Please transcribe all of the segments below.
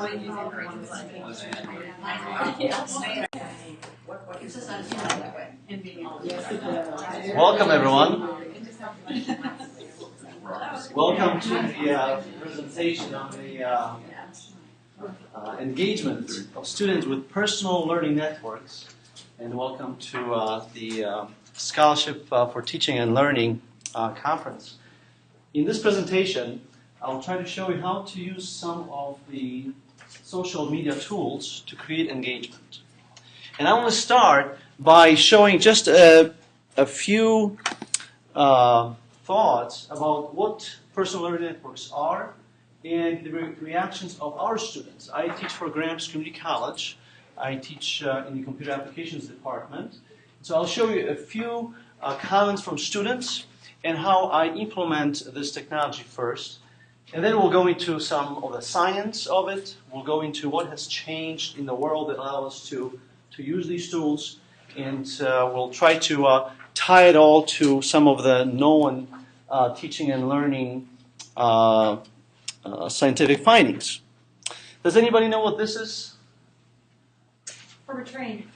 Welcome, everyone. Welcome to the presentation on the engagement of students with personal learning networks. And welcome to the Scholarship for Teaching and Learning conference. In this presentation, I'll try to show you how to use some of the social media tools to create engagement. And I want to start by showing just a few thoughts about what personal learning networks are and the reactions of our students. I teach for Graham Community College. I teach in the Computer Applications Department. So I'll show you a few comments from students and how I implement this technology first. And then we'll go into some of the science of it. We'll go into what has changed in the world that allows us to use these tools. And we'll try to tie it all to some of the known teaching and learning scientific findings. Does anybody know what this is? For a train.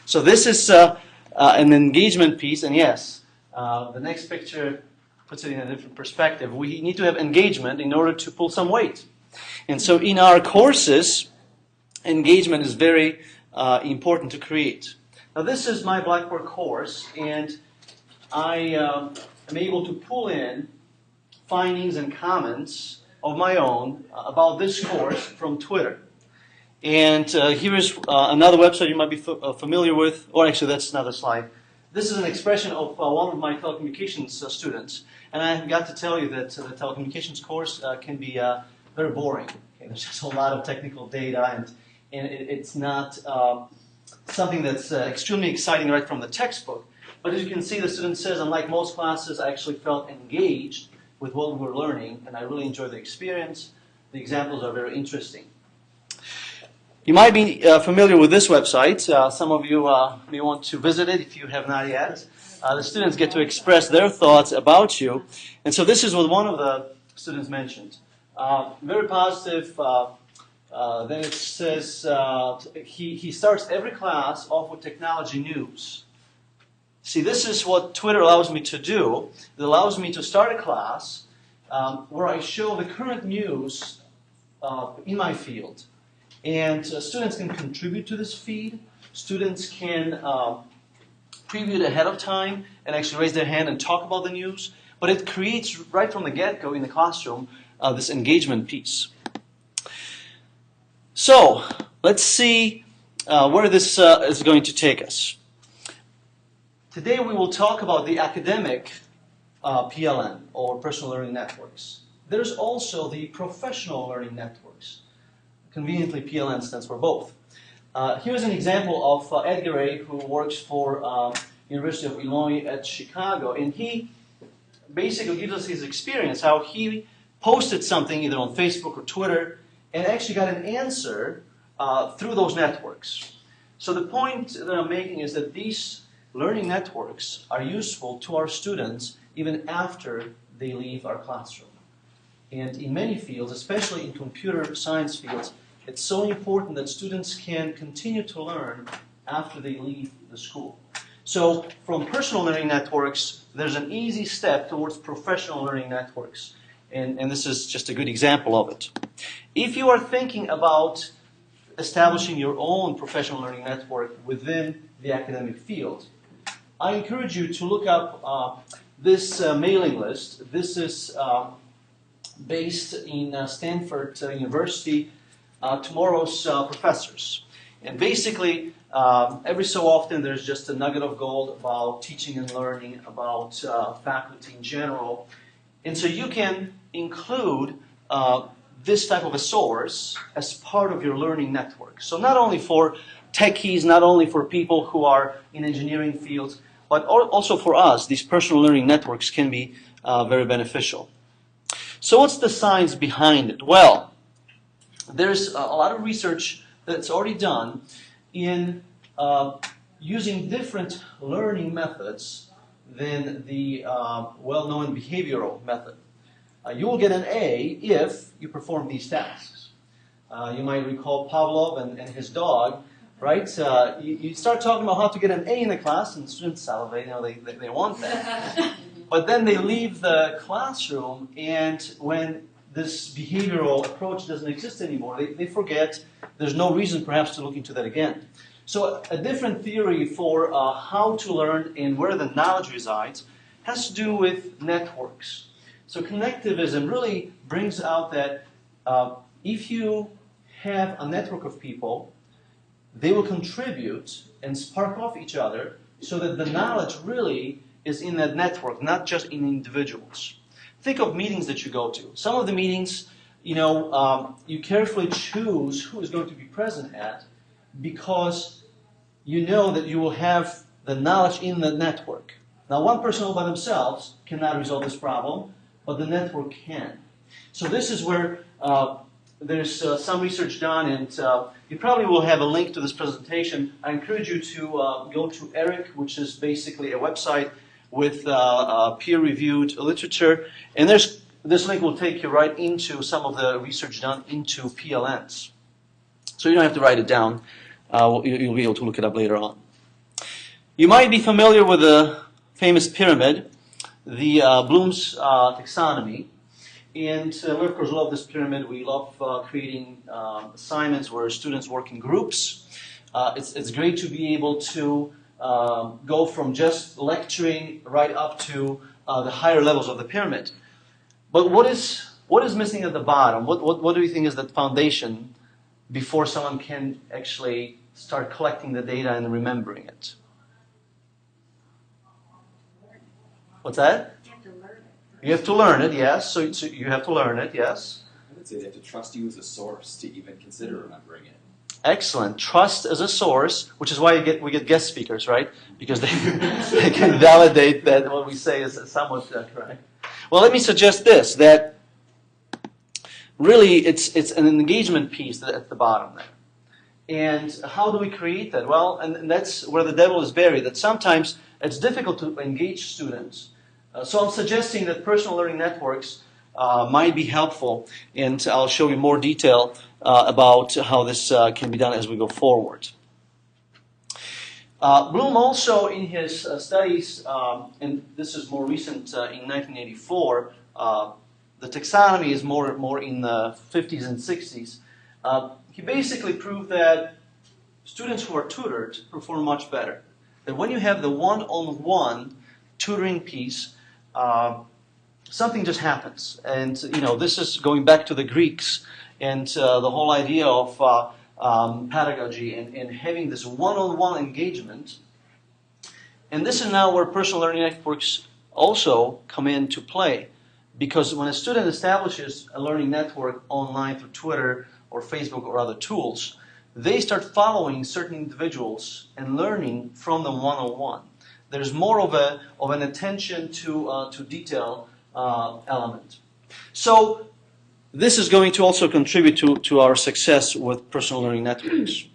So this is an engagement piece, and yes, the next picture puts it in a different perspective. We need to have engagement in order to pull some weight. And so in our courses, engagement is very important to create. Now this is my Blackboard course, and I am able to pull in findings and comments of my own about this course from Twitter. And here is another website you might be familiar with. Or actually, that's another slide. This is an expression of one of my telecommunications students. And I got to tell you that the telecommunications course can be very boring. Okay? There's just a lot of technical data, and it's not something that's extremely exciting right from the textbook. But as you can see, the student says, unlike most classes, I actually felt engaged with what we were learning, and I really enjoyed the experience. The examples are very interesting. You might be familiar with this website. Some of you may want to visit it if you have not yet. The students get to express their thoughts about you. And so this is what one of the students mentioned. Very positive. Then it says he starts every class off with technology news. See, this is what Twitter allows me to do. It allows me to start a class where I show the current news in my field. And students can contribute to this feed. Students can preview it ahead of time and actually raise their hand and talk about the news. But it creates, right from the get-go in the classroom, this engagement piece. So, let's see where this is going to take us. Today we will talk about the academic PLN, or personal learning networks. There's also the professional learning networks. Conveniently, PLN stands for both. Here's an example of Edgar A., who works for University of Illinois at Chicago, and he basically gives us his experience, how he posted something either on Facebook or Twitter, and actually got an answer through those networks. So the point that I'm making is that these learning networks are useful to our students even after they leave our classroom. And in many fields, especially in computer science fields, it's so important that students can continue to learn after they leave the school. So from personal learning networks, there's an easy step towards professional learning networks. And this is just a good example of it. If you are thinking about establishing your own professional learning network within the academic field, I encourage you to look up this mailing list. This is based in Stanford University. Tomorrow's professors. And basically, every so often there's just a nugget of gold about teaching and learning, about faculty in general. And so you can include this type of a source as part of your learning network. So not only for techies, not only for people who are in engineering fields, but also for us, these personal learning networks can be very beneficial. So what's the science behind it? Well, there's a lot of research that's already done in using different learning methods than the well-known behavioral method. You will get an A if you perform these tasks. You might recall Pavlov and his dog, right? You start talking about how to get an A in the class, and students salivate, they want that. But then they leave the classroom, and when this behavioral approach doesn't exist anymore, they forget. There's no reason perhaps to look into that again. So a different theory for how to learn and where the knowledge resides has to do with networks. So connectivism really brings out that if you have a network of people, they will contribute and spark off each other so that the knowledge really is in that network, not just in individuals. Think of meetings that you go to. Some of the meetings, you carefully choose who is going to be present at because you know that you will have the knowledge in the network. Now, one person all by themselves cannot resolve this problem, but the network can. So this is where there's some research done, and you probably will have a link to this presentation. I encourage you to go to ERIC, which is basically a website with peer-reviewed literature. And this link will take you right into some of the research done into PLNs. So you don't have to write it down. You'll be able to look it up later on. You might be familiar with the famous pyramid, the Bloom's Taxonomy. And we, of course, love this pyramid. We love creating assignments where students work in groups. It's great to be able to go from just lecturing right up to the higher levels of the pyramid. But what is missing at the bottom? What do you think is the foundation before someone can actually start collecting the data and remembering it? What's that? You have to learn it. You have to learn it, yes. So you have to learn it, yes. I would say they have to trust you as a source to even consider remembering it. Excellent. Trust as a source, which is why we get guest speakers, right? Because they can validate that what we say is somewhat correct. Well, let me suggest this, that really it's an engagement piece at the bottom there. And how do we create that? Well, and that's where the devil is buried, that sometimes it's difficult to engage students. So I'm suggesting that personal learning networks might be helpful, and I'll show you more detail about how this can be done as we go forward. Bloom also, in his studies, and this is more recent in 1984, the taxonomy is more in the 50s and 60s. He basically proved that students who are tutored perform much better. That when you have the one-on-one tutoring piece, something just happens. And this is going back to the Greeks and the whole idea of pedagogy and having this one-on-one engagement. And this is now where personal learning networks also come into play. Because when a student establishes a learning network online through Twitter or Facebook or other tools, they start following certain individuals and learning from them one-on-one. There's more of an attention to detail element. So this is going to also contribute to our success with personal learning networks.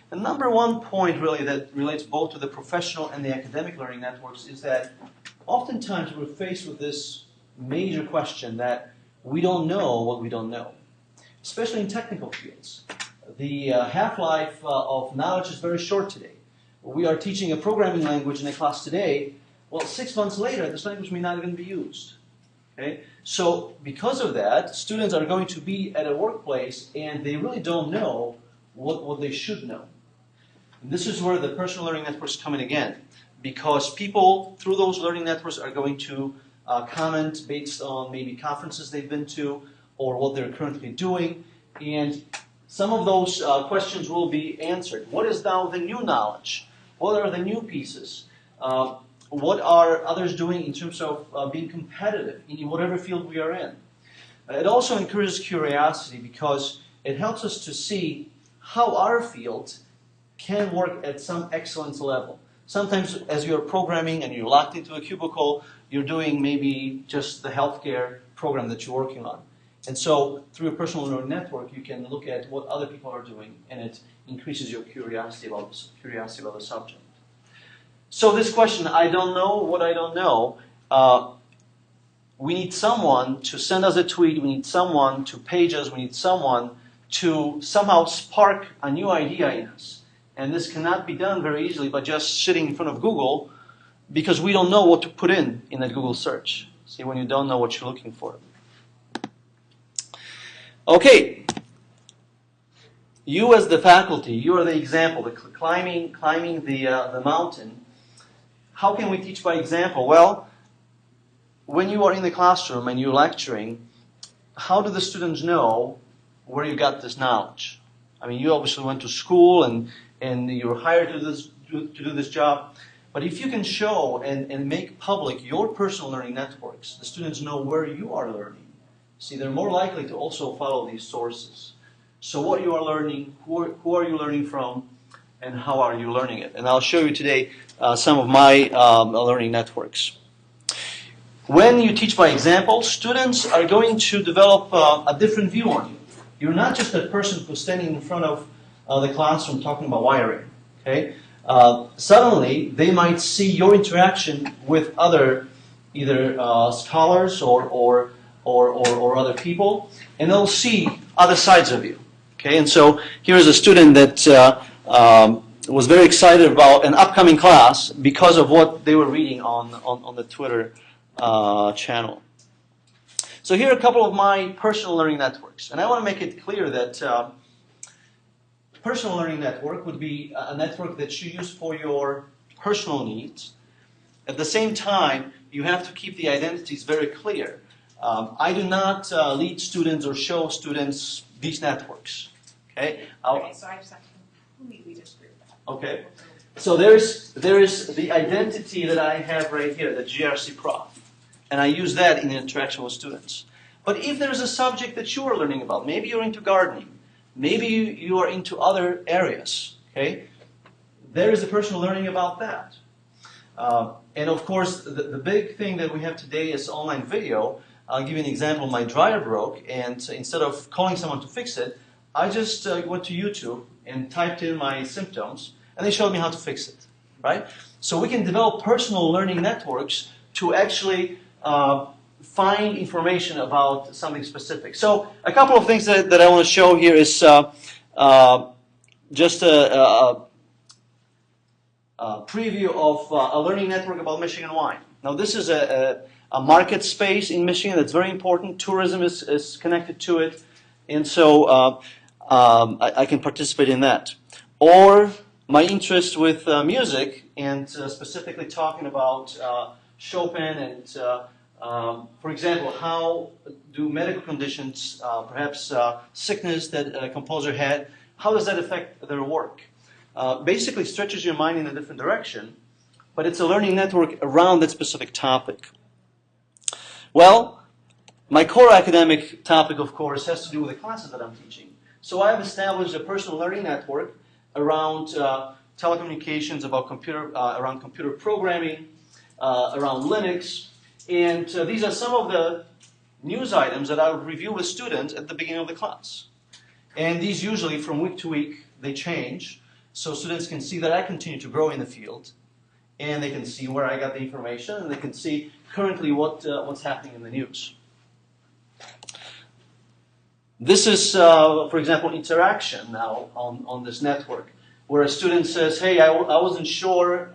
And number one point really that relates both to the professional and the academic learning networks is that oftentimes we're faced with this major question that we don't know what we don't know, especially in technical fields. The half-life of knowledge is very short today. We are teaching a programming language in a class today. Well, 6 months later, this language may not even be used. Okay? So because of that, students are going to be at a workplace and they really don't know what they should know. And this is where the personal learning networks come in again, because people through those learning networks are going to comment based on maybe conferences they've been to or what they're currently doing, and some of those questions will be answered. What is now the new knowledge? What are the new pieces? What are others doing in terms of being competitive in whatever field we are in? It also encourages curiosity because it helps us to see how our field can work at some excellence level. Sometimes as you're programming and you're locked into a cubicle, you're doing maybe just the healthcare program that you're working on. And so through a personal learning network, you can look at what other people are doing, and it increases your curiosity about the subject. So this question, I don't know what I don't know, we need someone to send us a tweet, we need someone to page us, we need someone to somehow spark a new idea in us. And this cannot be done very easily by just sitting in front of Google, because we don't know what to put in that Google search. See, when you don't know what you're looking for. Okay. You as the faculty, you are the example, the climbing the mountain. How can we teach by example? Well, when you are in the classroom and you're lecturing, how do the students know where you got this knowledge? I mean, you obviously went to school and you were hired to do this job. But if you can show and make public your personal learning networks, the students know where you are learning. See, they're more likely to also follow these sources. So what you are learning, who are you learning from, and how are you learning it? And I'll show you today some of my learning networks. When you teach by example, students are going to develop a different view on you. You're not just a person who's standing in front of the classroom talking about wiring. Okay? Suddenly, they might see your interaction with other either scholars or other people, and they'll see other sides of you. Okay, and so here's a student that was very excited about an upcoming class because of what they were reading on the Twitter channel. So here are a couple of my personal learning networks, and I want to make it clear that personal learning network would be a network that you use for your personal needs. At the same time, you have to keep the identities very clear. I do not lead students or show students these networks. Okay. Okay, so I just have to completely disagree with that. Okay. So there is the identity that I have right here, the GRC Prof, and I use that in interaction with students. But if there is a subject that you are learning about, maybe you're into gardening, maybe you are into other areas. Okay. There is a personal learning about that. And of course, the big thing that we have today is online video. I'll give you an example. My dryer broke, and instead of calling someone to fix it, I just went to YouTube and typed in my symptoms, and they showed me how to fix it, right? So we can develop personal learning networks to actually find information about something specific. So a couple of things that I want to show here is just a preview of a learning network about Michigan wine. Now this is a market space in Michigan that's very important. Tourism is connected to it, and so I can participate in that. Or my interest with music, and specifically talking about Chopin and, for example, how do medical conditions, perhaps sickness that a composer had, how does that affect their work? Basically stretches your mind in a different direction, but it's a learning network around that specific topic. Well, my core academic topic, of course, has to do with the classes that I'm teaching. So I have established a personal learning network around telecommunications, around computer programming, around Linux, and these are some of the news items that I would review with students at the beginning of the class. And these usually, from week to week, they change, so students can see that I continue to grow in the field, and they can see where I got the information, and they can see currently what's happening in the news. This is, for example, interaction now on this network, where a student says, hey, I wasn't sure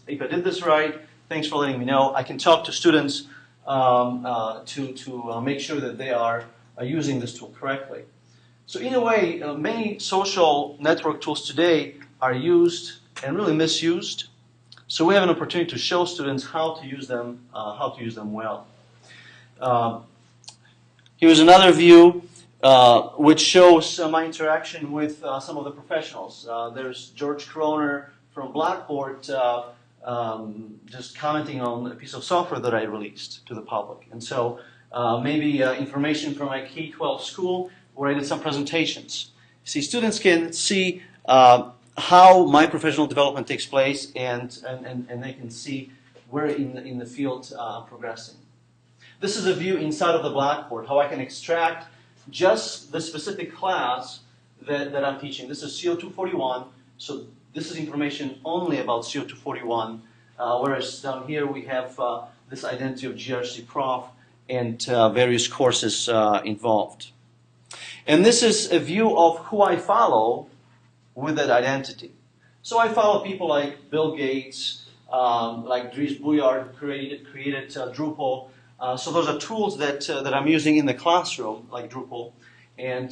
if I did this right, thanks for letting me know. I can talk to students to make sure that they are using this tool correctly. So in a way, many social network tools today are used and really misused. So we have an opportunity to show students how to use them well. Here's another view which shows my interaction with some of the professionals. There's George Kroner from Blackboard just commenting on a piece of software that I released to the public. And so maybe information from my K-12 school where I did some presentations. See, students can see how my professional development takes place, and they can see where in the field I'm progressing. This is a view inside of the Blackboard, how I can extract just the specific class that I'm teaching. This is CO241, so this is information only about CO241, whereas down here we have this identity of GRC Prof and various courses involved. And this is a view of who I follow with that identity. So I follow people like Bill Gates, like Dries Booyard, who created Drupal. So those are tools that I'm using in the classroom, like Drupal. And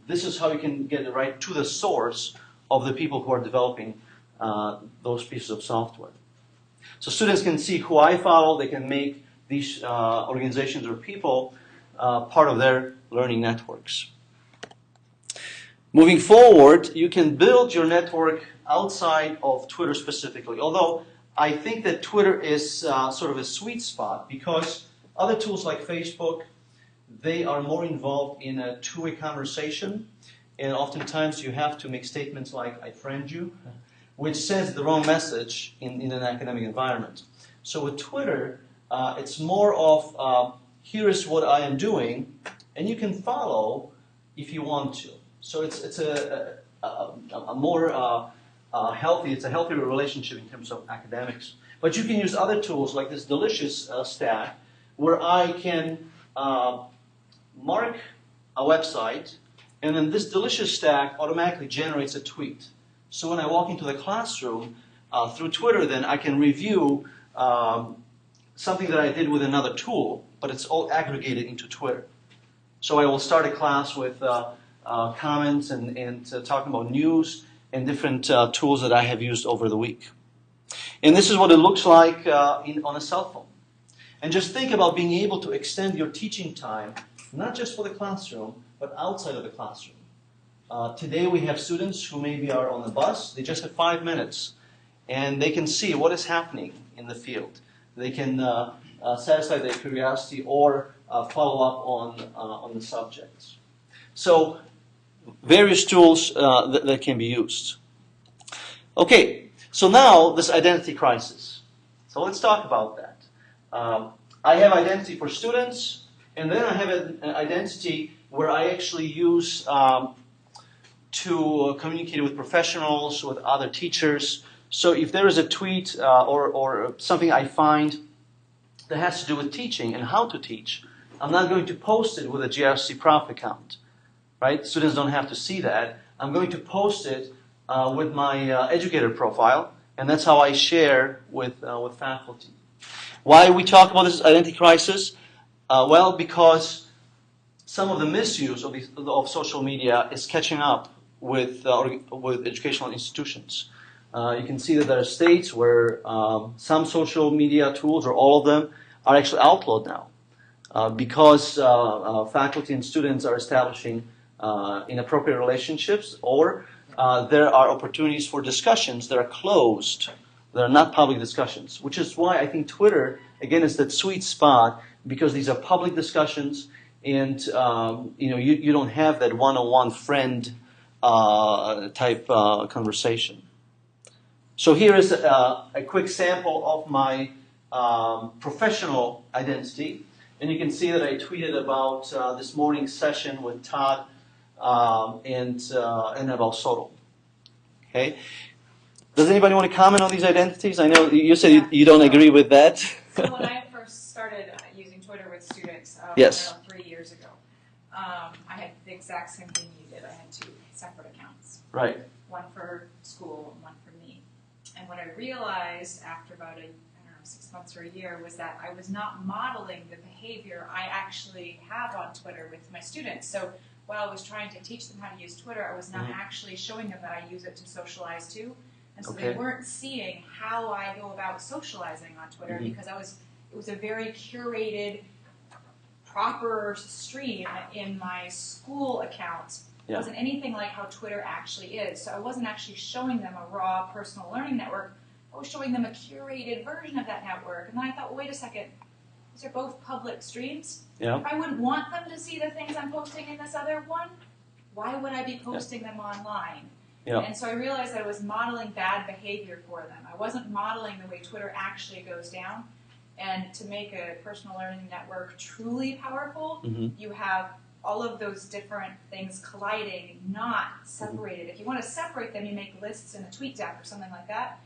this is how you can get right to the source of the people who are developing those pieces of software. So students can see who I follow. They can make these organizations or people part of their learning networks. Moving forward, you can build your network outside of Twitter specifically, although I think that Twitter is sort of a sweet spot because other tools like Facebook, they are more involved in a two-way conversation, and oftentimes you have to make statements like, I friend you, which sends the wrong message in an academic environment. So with Twitter, it's more of, here is what I am doing, and you can follow if you want to. So it's a more healthy, it's a healthier relationship in terms of academics. But you can use other tools like this delicious stack, where I can mark a website, and then this delicious stack automatically generates a tweet. So when I walk into the classroom through Twitter, then I can review something that I did with another tool, but it's all aggregated into Twitter. So I will start a class with comments and talking about news and different tools that I have used over the week. And this is what it looks like on a cell phone. And just think about being able to extend your teaching time, not just for the classroom, but outside of the classroom. Today we have students who maybe are on the bus. They just have 5 minutes, and they can see what is happening in the field. They can satisfy their curiosity or follow up on the subjects. So various tools that can be used. Okay, so now this identity crisis. So let's talk about that. I have identity for students, and then I have an identity where I actually use to communicate with professionals, with other teachers. So if there is a tweet or something I find that has to do with teaching and how to teach, I'm not going to post it with a GRC Prof account, right? Students don't have to see that. I'm going to post it with my educator profile, and that's how I share with faculty. Why we talk about this identity crisis? Well, because some of the misuse of social media is catching up with educational institutions. You can see that there are states where some social media tools, or all of them, are actually outlawed now because faculty and students are establishing inappropriate relationships, or there are opportunities for discussions that are closed. They're not public discussions, which is why I think Twitter, again, is that sweet spot, because these are public discussions, and you don't have that one-on-one friend type conversation. So here is a quick sample of my professional identity, and you can see that I tweeted about this morning's session with Todd and about SoTL. Okay. Does anybody want to comment on these identities? I know you said you don't agree with that. So when I first started using Twitter with students, Yes. around 3 years ago, I had the exact same thing you did. I had 2 separate accounts. Right. One for school and one for me. And what I realized after about 6 months or a year was that I was not modeling the behavior I actually have on Twitter with my students. So while I was trying to teach them how to use Twitter, I was not actually showing them that I use it to socialize too. And so they weren't seeing how I go about socializing on Twitter because it was a very curated, proper stream in my school account. It wasn't anything like how Twitter actually is. So I wasn't actually showing them a raw personal learning network. I was showing them a curated version of that network. And then I thought, well, wait a second, these are both public streams. Yeah. If I wouldn't want them to see the things I'm posting in this other one, why would I be posting them online? Yeah. And so I realized that I was modeling bad behavior for them. I wasn't modeling the way Twitter actually goes down. And to make a personal learning network truly powerful, you have all of those different things colliding, not separated. If you want to separate them, you make lists in a tweet deck or something like that.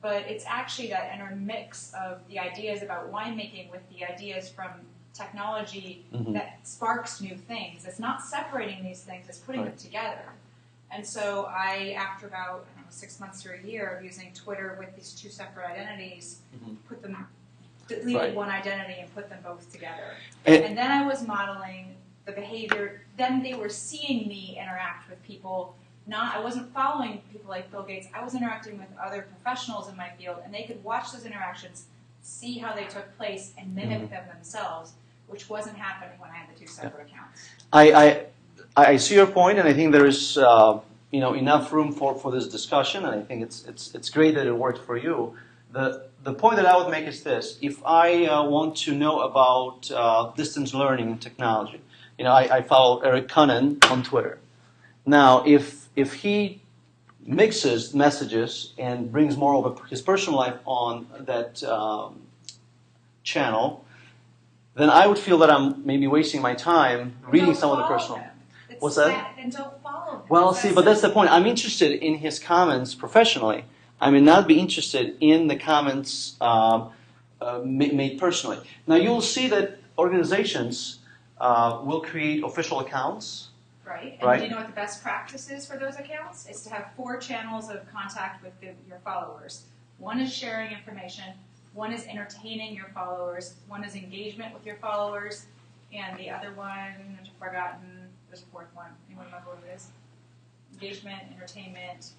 But it's actually that intermix of the ideas about winemaking with the ideas from technology that sparks new things. It's not separating these things, it's putting them together. And so after about 6 months to a year of using Twitter with these two separate identities, deleted one identity and put them both together. And then I was modeling the behavior. Then they were seeing me interact with people. I wasn't following people like Bill Gates. I was interacting with other professionals in my field, and they could watch those interactions, see how they took place, and mimic them themselves, which wasn't happening when I had the two separate accounts. I see your point, and I think there is enough room for this discussion, and I think it's great that it worked for you. The point that I would make is this: if I want to know about distance learning and technology, I follow Eric Cunin on Twitter. Now, if he mixes messages and brings more of his personal life on that channel, then I would feel that I'm maybe wasting my time reading some of the personal. What's that? Then don't follow him. Well, see, but that's the point. I'm interested in his comments professionally. I may not be interested in the comments made personally. Now, you'll see that organizations will create official accounts. Right. And do you know what the best practice is for those accounts? It's to have 4 channels of contact with your followers. One is sharing information. One is entertaining your followers. One is engagement with your followers. And the other one, which I've forgotten, there's a 4th one. Anyone remember what it is? Engagement, entertainment,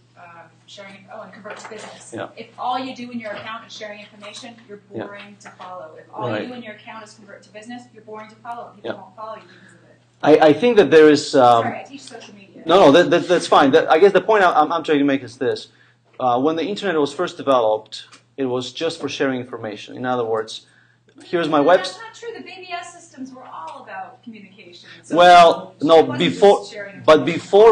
sharing, and convert to business. Yeah. If all you do in your account is sharing information, you're boring to follow. If all you do in your account is convert to business, you're boring to follow. People won't follow you because of it. I think that there is... Sorry, I teach social media. No, that's fine. I guess the point I'm trying to make is this. When the internet was first developed, it was just for sharing information. In other words, here's my website. That's not true. The BBS systems were all about communication. Well, no, before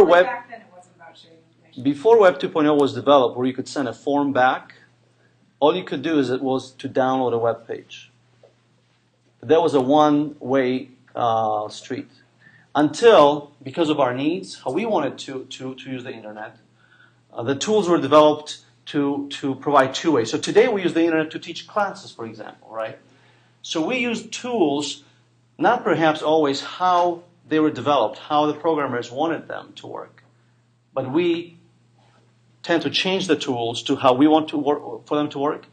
Web... Back then it wasn't about sharing information. Before Web 2.0 was developed, where you could send a form back, all you could do was to download a web page. That was a one-way street. Until, because of our needs, how we wanted to use the internet, the tools were developed to provide 2 ways. So today we use the internet to teach classes, for example, right? So we use tools, not perhaps always how they were developed, how the programmers wanted them to work, but we tend to change the tools to how we want to work, for them to work.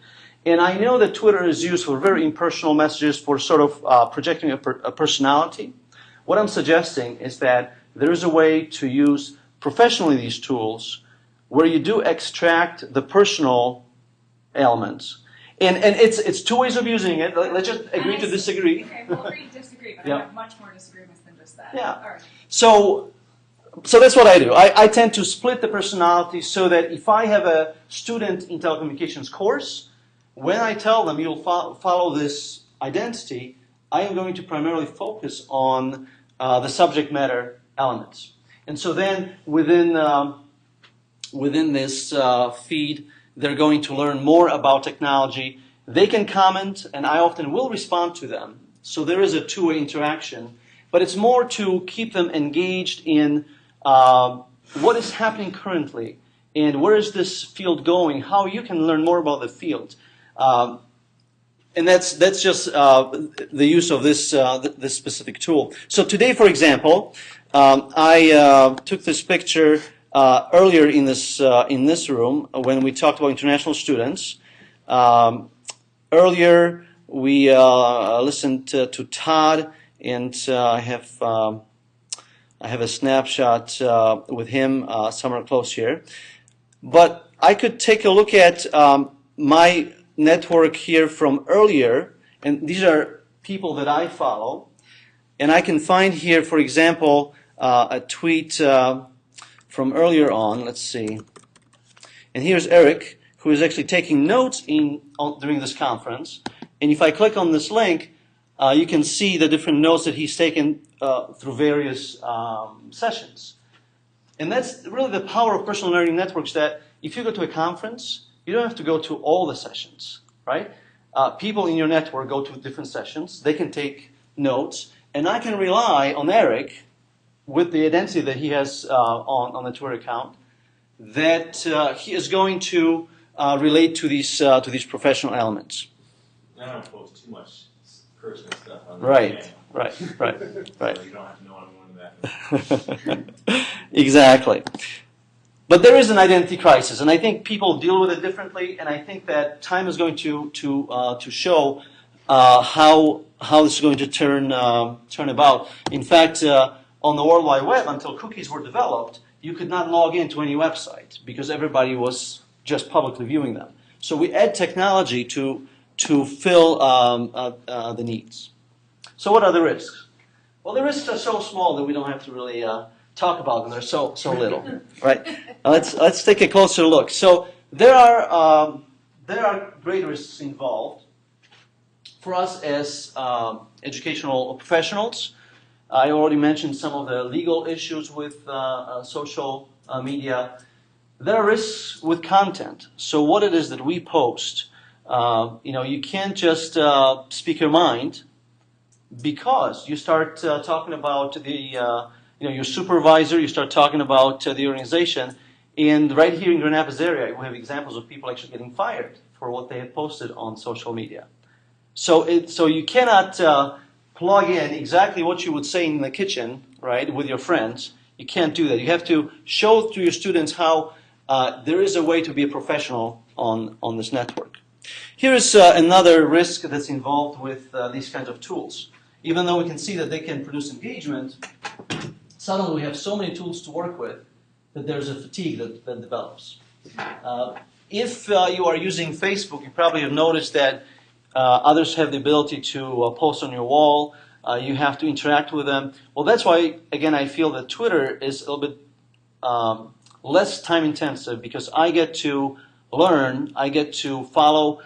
And I know that Twitter is used for very impersonal messages, for sort of projecting a personality. What I'm suggesting is that there is a way to use professionally these tools where you do extract the personal elements. And it's 2 ways of using it. Let's just agree to disagree. Okay, we'll agree to disagree, but I have much more disagreements than just that. Yeah. All right. So that's what I do. I tend to split the personality so that if I have a student in telecommunications course, when I tell them you'll follow this identity, I am going to primarily focus on the subject matter elements. And so then within this feed, they're going to learn more about technology. They can comment, and I often will respond to them. So there is a 2-way interaction. But it's more to keep them engaged in what is happening currently, and where is this field going, how you can learn more about the field. And that's just the use of this specific tool. So today, for example, I took this picture earlier in this room when we talked about international students. Earlier, we listened to Todd, and I have a snapshot with him somewhere close here. But I could take a look at my network here from earlier, and these are people that I follow, and I can find here, for example, a tweet from earlier on. Let's see, and here's Eric, who is actually taking notes during this conference, and if I click on this link, you can see the different notes that he's taken through various sessions. And that's really the power of personal learning networks, that if you go to a conference, you don't have to go to all the sessions, right? People in your network go to different sessions. They can take notes. And I can rely on Eric, with the identity that he has on the Twitter account, that he is going to relate to these professional elements. I don't post too much cursing and stuff on Right, the right. So you don't have to know I'm one of that. Exactly. But there is an identity crisis, and I think people deal with it differently. And I think that time is going to show how this is going to turn about. In fact, on the World Wide Web, until cookies were developed, you could not log into any website because everybody was just publicly viewing them. So we add technology to fill the needs. So what are the risks? Well, the risks are so small that we don't have to really talk about them. They're so little, right? Let's take a closer look. So there are great risks involved for us as educational professionals. I already mentioned some of the legal issues with social media. There are risks with content. So what it is that we post, you can't just speak your mind, because you start talking about your supervisor, you start talking about the organization, and right here in Grand Rapids area, we have examples of people actually getting fired for what they had posted on social media. So you cannot plug in exactly what you would say in the kitchen, right, with your friends. You can't do that. You have to show to your students how there is a way to be a professional on this network. Here is another risk that's involved with these kinds of tools. Even though we can see that they can produce engagement, suddenly we have so many tools to work with that there's a fatigue that develops. If you are using Facebook, you probably have noticed that others have the ability to post on your wall. You have to interact with them. Well, that's why, again, I feel that Twitter is a little bit less time intensive, because I get to learn, I get to follow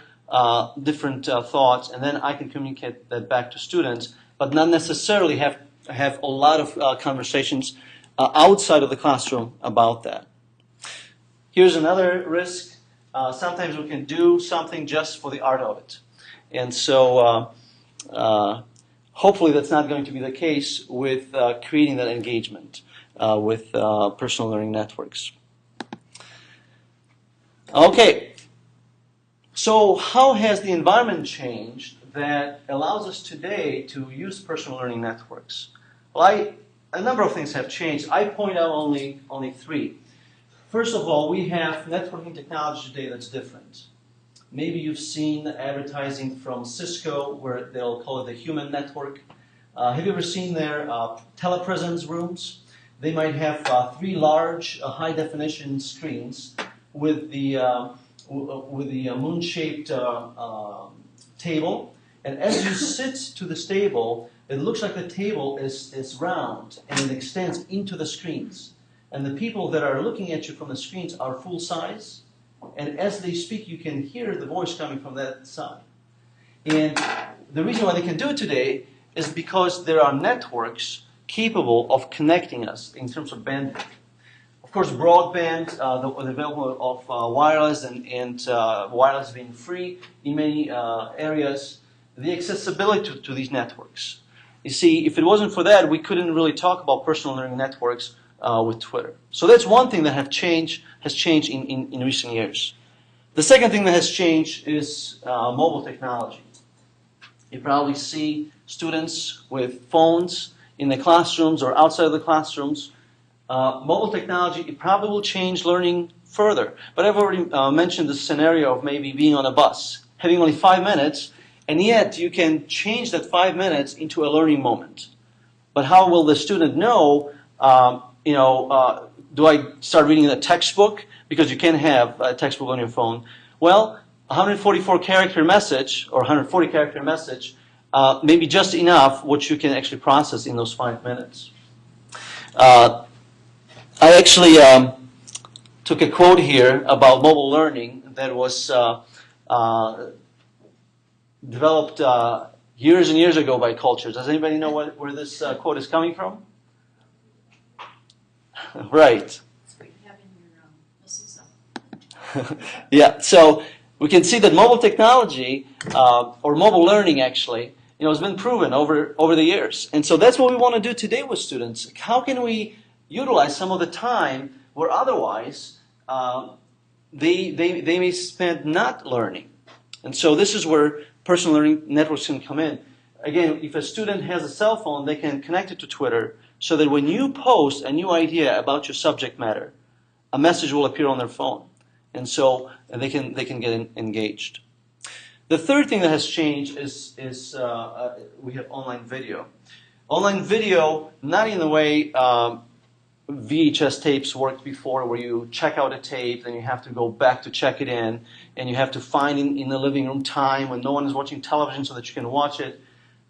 different thoughts, and then I can communicate that back to students, but not necessarily have a lot of conversations outside of the classroom about that. Here's another risk. Sometimes we can do something just for the art of it. And so hopefully that's not going to be the case with creating that engagement with personal learning networks. Okay. So how has the environment changed that allows us today to use personal learning networks? Well, a number of things have changed. I point out only three. First of all, we have networking technology today that's different. Maybe you've seen advertising from Cisco where they'll call it the human network. Have you ever seen their telepresence rooms? They might have three large high-definition screens with the moon-shaped table. And as you sit to this table, it looks like the table is round and it extends into the screens. And the people that are looking at you from the screens are full size. And as they speak, you can hear the voice coming from that side. And the reason why they can do it today is because there are networks capable of connecting us in terms of bandwidth. Of course, broadband, the development of wireless and wireless being free in many areas, the accessibility to these networks. You see, if it wasn't for that, we couldn't really talk about personal learning networks with Twitter. So that's one thing that has changed in recent years. The second thing that has changed is mobile technology. You probably see students with phones in the classrooms or outside of the classrooms. Mobile technology, it probably will change learning further. But I've already mentioned the scenario of maybe being on a bus, having only 5 minutes, and yet you can change that 5 minutes into a learning moment. But how will the student know, do I start reading a textbook? Because you can have a textbook on your phone. Well, a 144 character message or 140 character message may be just enough what you can actually process in those 5 minutes. I actually took a quote here about mobile learning that was developed years and years ago by cultures. Does anybody know where this quote is coming from? Right. That's what you have in your lessons up. Yeah, so we can see that mobile technology, or mobile learning actually, has been proven over the years. And so that's what we want to do today with students. How can we utilize some of the time where otherwise they may spend not learning? And so this is where personal learning networks can come in. again, if a student has a cell phone, they can connect it to Twitter so that when you post a new idea about your subject matter, a message will appear on their phone. And so they can get engaged. The third thing that has changed is we have online video. Online video, not in the way VHS tapes worked before, where you check out a tape, then you have to go back to check it in, and you have to find in the living room time when no one is watching television so that you can watch it.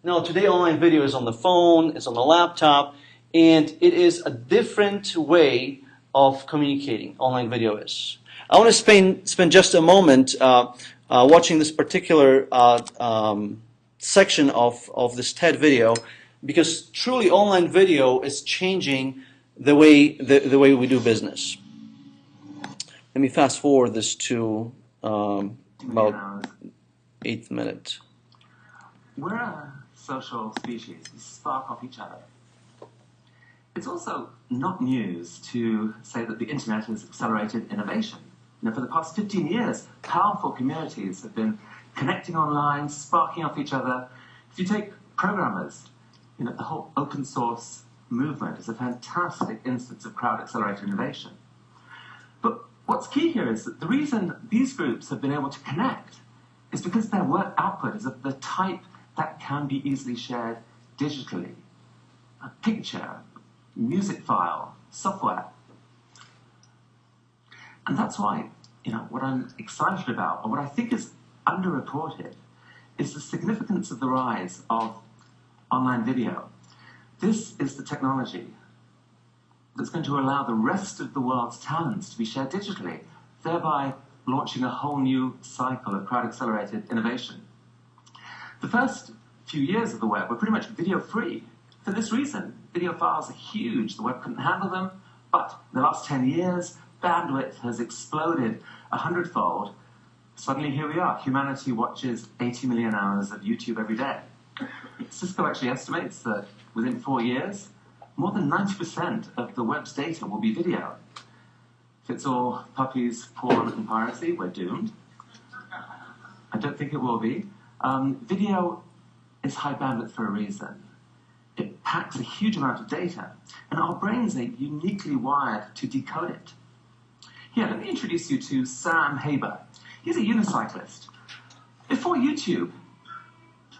No, today online video is on the phone, it's on the laptop, and it is a different way of communicating. Online video is. I want to spend just a moment watching this particular section of this TED video, because truly online video is changing the way we do business. Let me fast forward this to about 8th minute. We're a social species. We spark off each other. It's also not news to say that the internet has accelerated innovation. You know, for the past 15 years, powerful communities have been connecting online, sparking off each other. If you take programmers, you know, the whole open source movement is a fantastic instance of crowd-accelerated innovation. But what's key here is that the reason these groups have been able to connect is because their work output is of the type that can be easily shared digitally. A picture, music file, software. And that's why, you know, what I'm excited about, and what I think is underreported, is the significance of the rise of online video. This is the technology that's going to allow the rest of the world's talents to be shared digitally, thereby launching a whole new cycle of crowd-accelerated innovation. The first few years of the web were pretty much video-free. For this reason, video files are huge. The web couldn't handle them, but in the last 10 years, bandwidth has exploded 100-fold. Suddenly, here we are. Humanity watches 80 million hours of YouTube every day. Cisco actually estimates that within 4 years, more than 90% of the web's data will be video. If it's all puppies, porn, and piracy, we're doomed. I don't think it will be. Video is high bandwidth for a reason. It packs a huge amount of data, and our brains are uniquely wired to decode it. Here, let me introduce you to Sam Haber. He's a unicyclist. Before YouTube,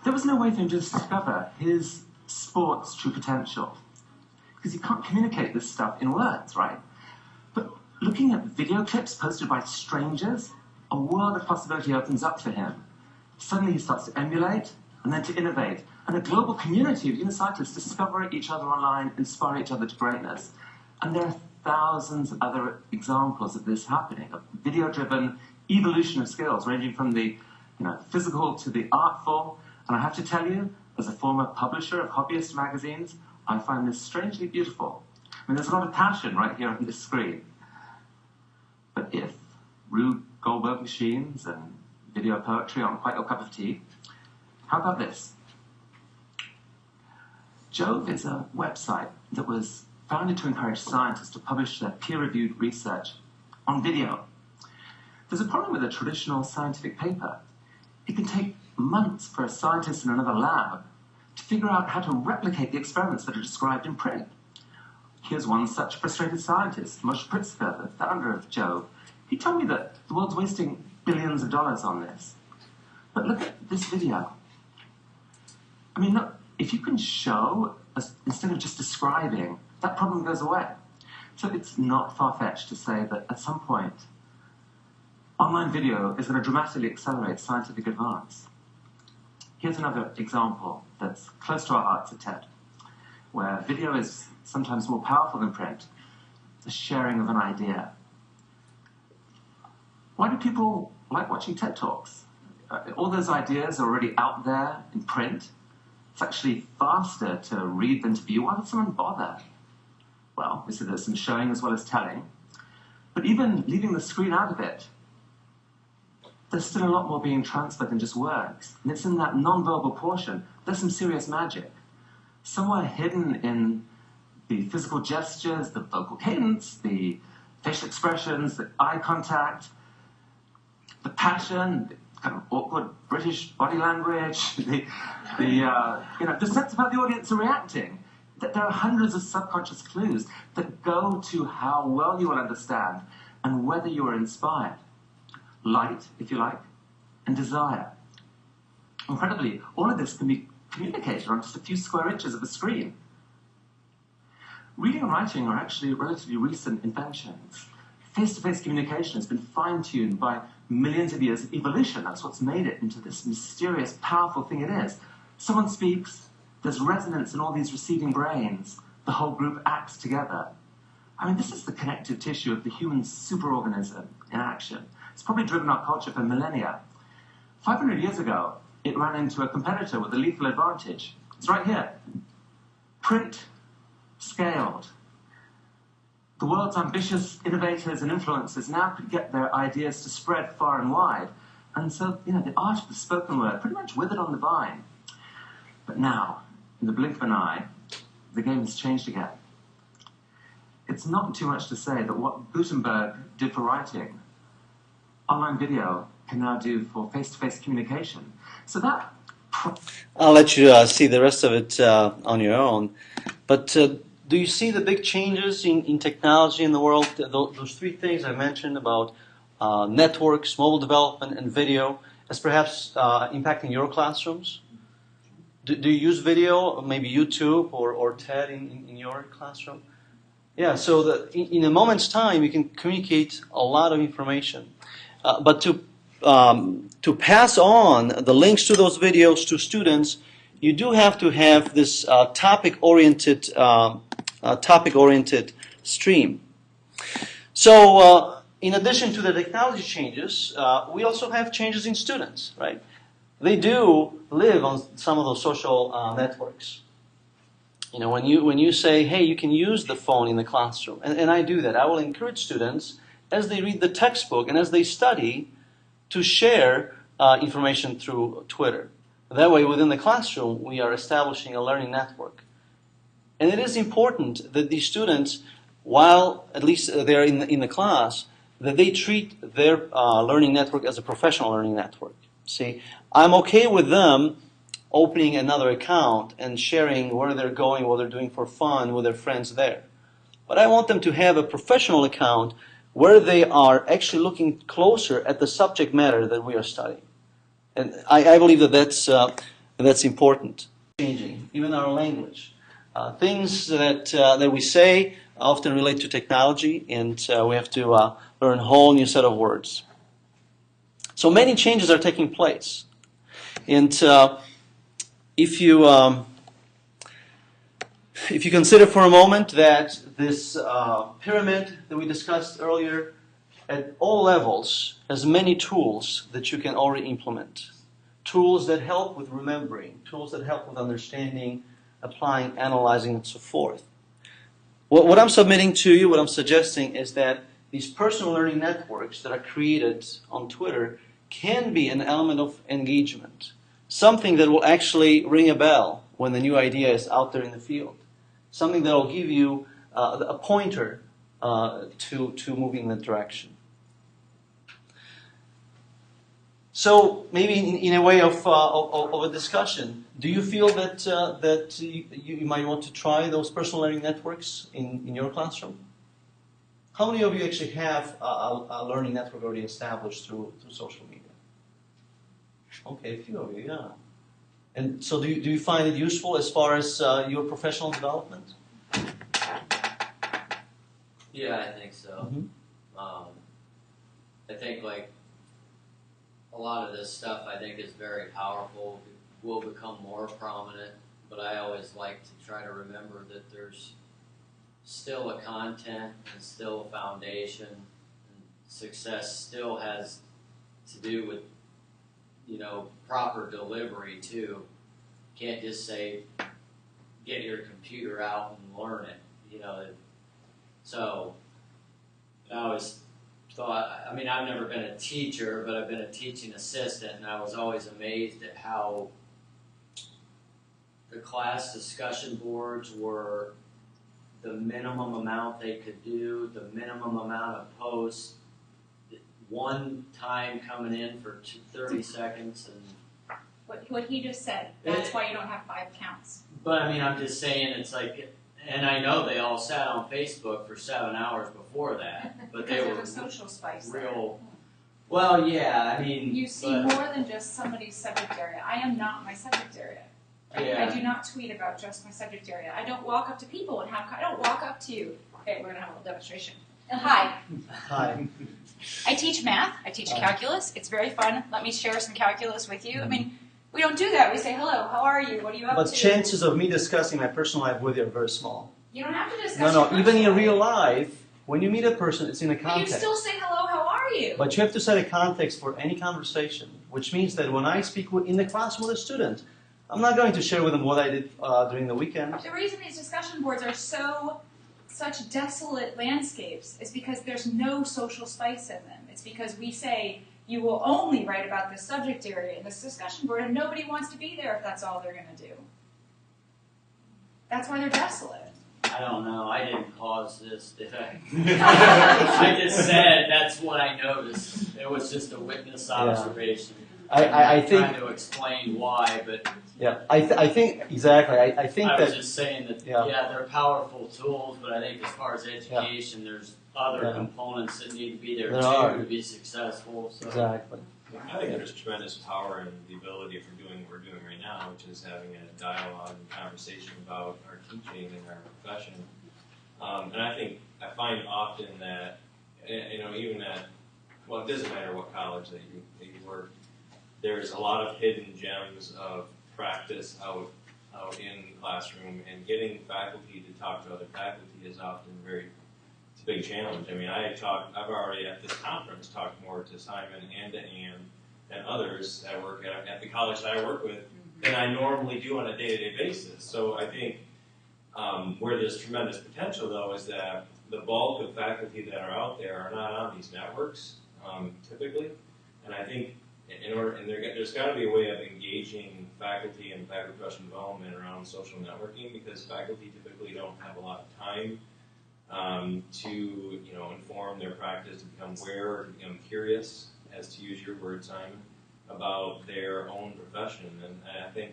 there was no way for him to discover his sport's true potential, because you can't communicate this stuff in words, right? But looking at video clips posted by strangers, a world of possibility opens up for him. Suddenly he starts to emulate, and then to innovate, and a global community of unicyclists discover each other online, inspire each other to greatness. And there are thousands of other examples of this happening, a video-driven evolution of skills, ranging from the physical to the artful. And I have to tell you, as a former publisher of hobbyist magazines, I find this strangely beautiful. I mean, there's a lot of passion right here on this screen. But if Rube Goldberg machines and video poetry aren't quite your cup of tea, how about this? Jove is a website that was founded to encourage scientists to publish their peer-reviewed research on video. There's a problem with a traditional scientific paper. It can take months for a scientist in another lab to figure out how to replicate the experiments that are described in print. Here's one such frustrated scientist, Moshe Pritzker, the founder of Jove. He told me that the world's wasting billions of dollars on this. But look at this video. I mean, look, if you can show, instead of just describing, that problem goes away. So it's not far-fetched to say that at some point, online video is going to dramatically accelerate scientific advance. Here's another example that's close to our hearts at TED, where video is sometimes more powerful than print, the sharing of an idea. Why do people like watching TED Talks? All those ideas are already out there in print. It's actually faster to read than to view. Why would someone bother? Well, we see there's some showing as well as telling. But even leaving the screen out of it, there's still a lot more being transferred than just words. And it's in that non-verbal portion, there's some serious magic. Somewhere hidden in the physical gestures, the vocal cadence, the facial expressions, the eye contact, the passion, kind of awkward British body language, the sense of how the audience are reacting. There are hundreds of subconscious clues that go to how well you will understand and whether you are inspired. Light, if you like, and desire. Incredibly, all of this can be communicated on just a few square inches of a screen. Reading and writing are actually relatively recent inventions. Face-to-face communication has been fine-tuned by millions of years of evolution. That's what's made it into this mysterious, powerful thing it is. Someone speaks, there's resonance in all these receiving brains, the whole group acts together. I mean, this is the connective tissue of the human superorganism in action. It's probably driven our culture for millennia. 500 years ago, it ran into a competitor with a lethal advantage. It's right here. Print, scaled. The world's ambitious innovators and influencers now could get their ideas to spread far and wide. And so, the art of the spoken word pretty much withered on the vine. But now, in the blink of an eye, the game has changed again. It's not too much to say that what Gutenberg did for writing, online video can now do for face-to-face communication. So that... I'll let you see the rest of it on your own. But do you see the big changes in technology in the world? Those three things I mentioned about networks, mobile development, and video as perhaps impacting your classrooms? Do you use video, maybe YouTube or TED in your classroom? Yeah, so in a moment's time, you can communicate a lot of information. But to pass on the links to those videos to students, you do have to have this topic-oriented stream. So in addition to the technology changes, we also have changes in students, right? They do live on some of those social networks. When you say, hey, you can use the phone in the classroom, and I do that. I will encourage students, as they read the textbook and as they study, to share information through Twitter. That way, within the classroom, we are establishing a learning network. And it is important that these students, while at least they're in the class, that they treat their learning network as a professional learning network. See, I'm okay with them opening another account and sharing where they're going, what they're doing for fun with their friends there. But I want them to have a professional account where they are actually looking closer at the subject matter that we are studying. And I believe that that's important. Changing, even our language. Things that we say often relate to technology, and we have to learn a whole new set of words. So many changes are taking place. And if you consider for a moment that this pyramid that we discussed earlier, at all levels, has many tools that you can already implement. Tools that help with remembering, tools that help with understanding, applying, analyzing, and so forth. What I'm submitting to you, what I'm suggesting, is that these personal learning networks that are created on Twitter can be an element of engagement. Something that will actually ring a bell when the new idea is out there in the field. Something that will give you a pointer to move in that direction. So maybe in a way of a discussion, do you feel that you might want to try those personal learning networks in your classroom? How many of you actually have a learning network already established through social media? Okay, a few of you, yeah. And so do you find it useful as far as your professional development? Yeah, I think so. Mm-hmm. I think a lot of this stuff I think is very powerful, will become more prominent, but I always like to try to remember that there's still a content and still a foundation, and success still has to do with proper delivery too. Can't just say get your computer out and learn it, So I always thought, I've never been a teacher, but I've been a teaching assistant, and I was always amazed at how the class discussion boards were the minimum amount they could do, the minimum amount of posts, one time coming in for 30 seconds and. What he just said, that's why you don't have 5 accounts. But I mean, I'm just saying it's like, and I know they all sat on Facebook for 7 hours before that, but they Because were there's a social spice there. real. Well, yeah, I mean. You see more than just somebody's subject area. I am not my subject area. Yeah. I do not tweet about just my subject area. I don't walk up to people and I don't walk up to you. Okay, we're gonna have a little demonstration. And hi, Hi. I teach math. I teach Hi. calculus. It's very fun. Let me share some calculus with you. I mean, we don't do that. We say hello. How are you? What are you up But to? chances of me discussing my personal life with you are very small. You don't have to discuss. No, your even in personal real life. life, when you meet a person, it's in a But you context. still say hello. How are you? But you have to set a context for any conversation, which means that when I speak in the classroom with a student, I'm not going to share with them what I did during the weekend. The reason these discussion boards are such desolate landscapes is because there's no social spice in them. It's because we say you will only write about this subject area in this discussion board, and nobody wants to be there if that's all they're going to do. That's why they're desolate. I don't know. I didn't cause this, did I? I just said that's what I noticed. It was just a witness observation. I I'm think, trying to explain why, but yeah, I think, exactly, I think I was that, just saying that, Yeah. yeah, they're powerful tools, but I think as far as education, there's other Yeah. components that need to be there There too are. to be successful. So. exactly. I think there's tremendous power in the ability for doing what we're doing right now, which is having a dialogue and conversation about our teaching and our profession. And I find often that, even at, well, it doesn't matter what college that you work, there's a lot of hidden gems of practice out in the classroom, and getting faculty to talk to other faculty is often it's a big challenge. I mean, I've already at this conference talked more to Simon and to Ann and others that work at the college that I work with than I normally do on a day-to-day basis. So I think where there's tremendous potential, though, is that the bulk of faculty that are out there are not on these networks, typically. And I think there's got to be a way of engaging faculty and faculty professional development around social networking, because faculty typically don't have a lot of time to inform their practice, to become aware, or to become curious, as to use your word, Simon, about their own profession. And I think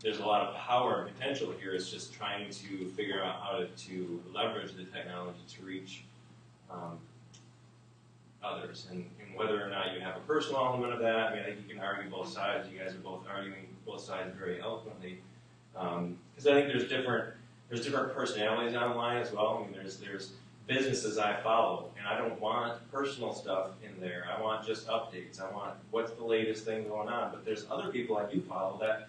there's a lot of power and potential here. It's just trying to figure out how to leverage the technology to reach others, and whether or not you have a personal element of that. I mean, I think you can argue both sides. You guys are both arguing both sides very eloquently, because I think there's different personalities online as well. I mean, there's businesses I follow, and I don't want personal stuff in there. I want just updates. I want what's the latest thing going on. But there's other people I do follow that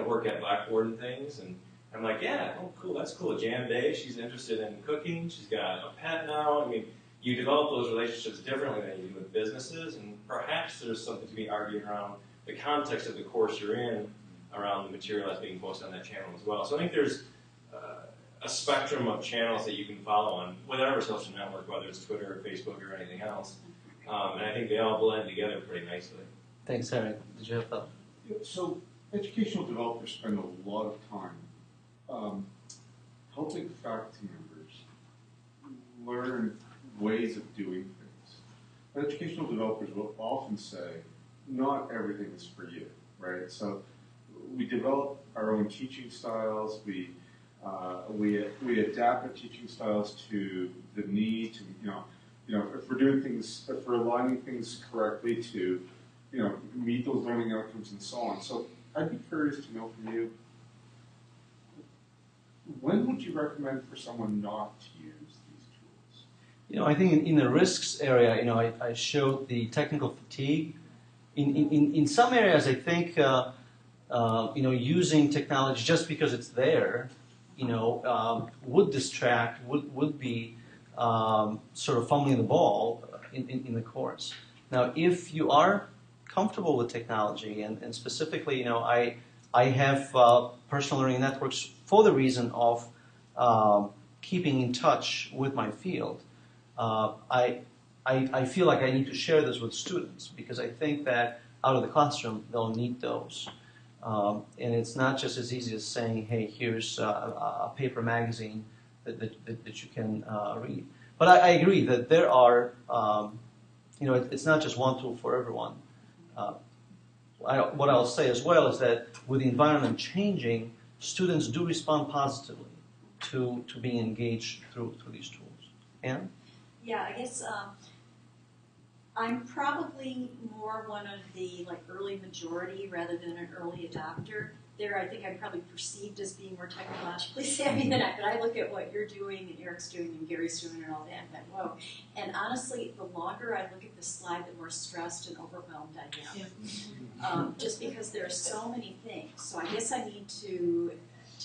work at Blackboard and things, and I'm like, yeah, oh, cool, that's cool. Jan Day, she's interested in cooking. She's got a pet now. I mean, you develop those relationships differently than you do with businesses, and perhaps there's something to be argued around the context of the course you're in, around the material that's being posted on that channel as well. So I think there's a spectrum of channels that you can follow on whatever social network, whether it's Twitter or Facebook or anything else. And I think they all blend together pretty nicely. Thanks, Eric. Did you have that? So educational developers spend a lot of time helping faculty members learn ways of doing things. But educational developers will often say, not everything is for you, right? So we develop our own teaching styles. We adapt our teaching styles to the need to, if we're doing things, if we're aligning things correctly to, meet those learning outcomes and so on. So I'd be curious to know from you, when would you recommend for someone not to use these tools? I think in the risks area, I showed the technical fatigue. In some areas, I think, using technology just because it's there, would distract, would be sort of fumbling the ball in the course. Now, if you are comfortable with technology, and specifically, I have personal learning networks for the reason of keeping in touch with my field. I feel like I need to share this with students because I think that out of the classroom they'll need those. And it's not just as easy as saying, hey, here's a paper magazine that you can read. But I agree that there are it's not just one tool for everyone. What I'll say as well is that with the environment changing, students do respond positively to being engaged through these tools. Anna? Yeah, I guess I'm probably more one of the early majority rather than an early adopter. There, I think I'm probably perceived as being more technologically savvy than but I look at what you're doing and Eric's doing and Gary's doing and all that, and I'm like, whoa. And honestly, the longer I look at the slide, the more stressed and overwhelmed I am. Just because there are so many things. So I guess I need to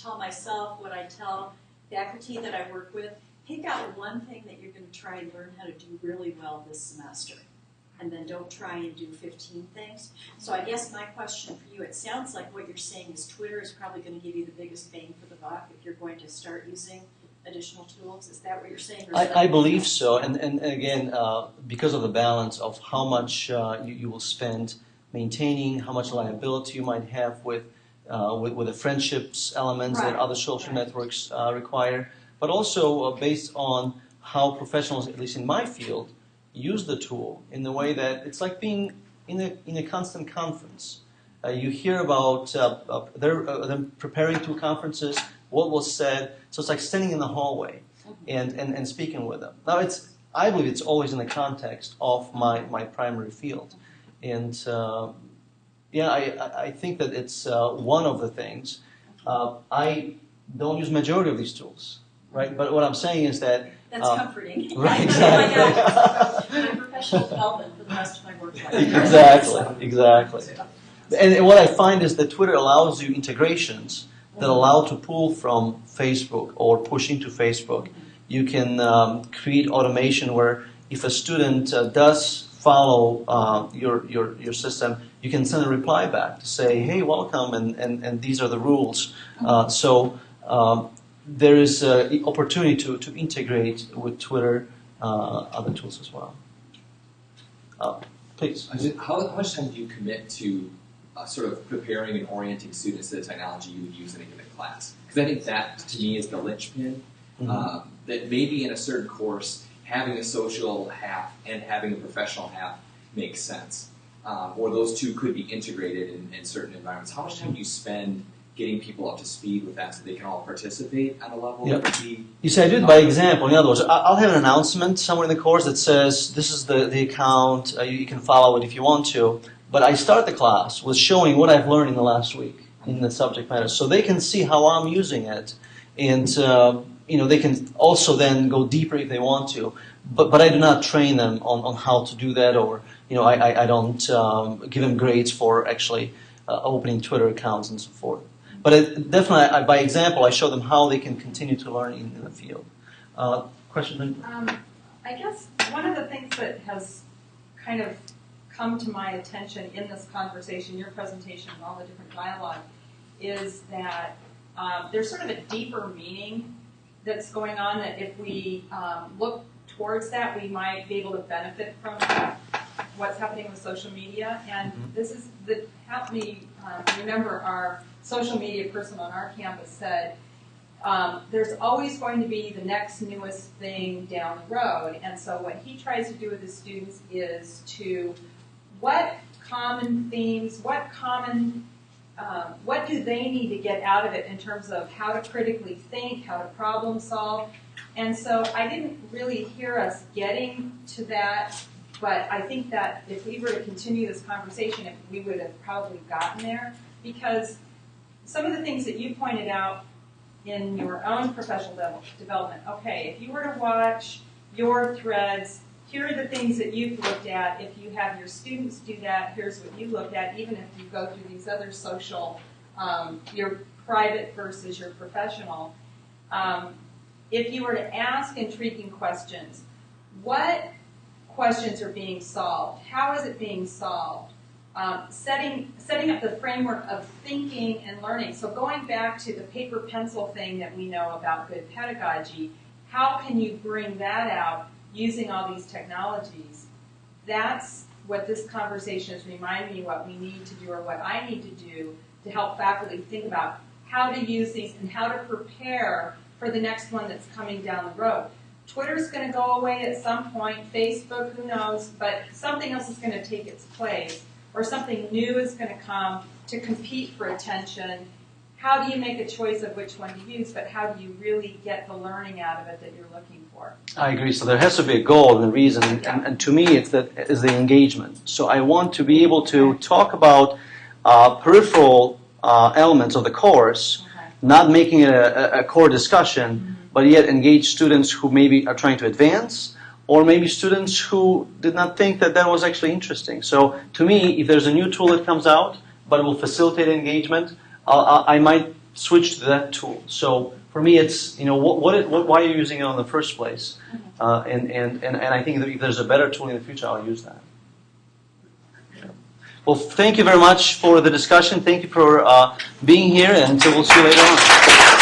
tell myself what I tell faculty that I work with, pick out one thing that you're going to try and learn how to do really well this semester. And then don't try and do 15 things. So I guess my question for you, it sounds like what you're saying is Twitter is probably going to give you the biggest bang for the buck if you're going to start using additional tools. Is that what you're saying? I believe so. And again, because of the balance of how much you will spend maintaining, how much liability you might have with the friendships elements that other social networks require, but also based on how professionals, at least in my field, use the tool in the way that it's like being in a constant conference. You hear about them preparing two conferences, what was said, so it's like standing in the hallway and speaking with them. Now, I believe it's always in the context of my primary field. And I think that it's one of the things. I don't use majority of these tools, right? But what I'm saying is that that's comforting. Right, exactly. My professional development for the rest of my work life. Exactly. And what I find is that Twitter allows you integrations that allow to pull from Facebook or push into Facebook. You can create automation where if a student does follow your system, you can send a reply back to say, hey, welcome, and these are the rules. There is an opportunity to integrate with Twitter other tools as well. Please. How much time do you commit to sort of preparing and orienting students to the technology you would use in a given class? Because I think that, to me, is the linchpin. That maybe in a certain course, having a social half and having a professional half makes sense. Or those two could be integrated in certain environments. How much time do you spend getting people up to speed with that so they can all participate on a level that would be... You say I do it by example. In other words, I'll have an announcement somewhere in the course that says, this is the account, you can follow it if you want to. But I start the class with showing what I've learned in the last week in the subject matter, so they can see how I'm using it. And they can also then go deeper if they want to. But I do not train them on how to do that, or I don't give them grades for actually opening Twitter accounts and so forth. But definitely, by example, I show them how they can continue to learn in the field. Question? I guess one of the things that has kind of come to my attention in this conversation, your presentation, and all the different dialogue, is that there's sort of a deeper meaning that's going on, that if we look towards that, we might be able to benefit from what's happening with social media. And this is helped me remember our social media person on our campus said, there's always going to be the next newest thing down the road. And so what he tries to do with his students is to, what common themes, what do they need to get out of it in terms of how to critically think, how to problem solve. And so I didn't really hear us getting to that, but I think that if we were to continue this conversation, we would have probably gotten there, because some of the things that you pointed out in your own professional development, okay, if you were to watch your threads, here are the things that you've looked at. If you have your students do that, here's what you looked at, even if you go through these other social, your private versus your professional. If you were to ask intriguing questions, what questions are being solved? How is it being solved? Setting up the framework of thinking and learning. So going back to the paper pencil thing that we know about good pedagogy, how can you bring that out using all these technologies? That's what this conversation is reminding me what we need to do, or what I need to do to help faculty think about how to use these and how to prepare for the next one that's coming down the road. Twitter's going to go away at some point, Facebook, who knows, but something else is going to take its place, or something new is going to come to compete for attention. How do you make a choice of which one to use, but how do you really get the learning out of it that you're looking for? I agree. So there has to be a goal and a reason, and to me, it's the engagement. So I want to be able to talk about peripheral elements of the course, not making it a core discussion, but yet engage students who maybe are trying to advance, or maybe students who did not think that that was actually interesting. So to me, if there's a new tool that comes out, but it will facilitate engagement, I might switch to that tool. So for me, it's, you know, why are you using it in the first place? And I think that if there's a better tool in the future, I'll use that. Well, thank you very much for the discussion. Thank you for being here, and we'll see you later on.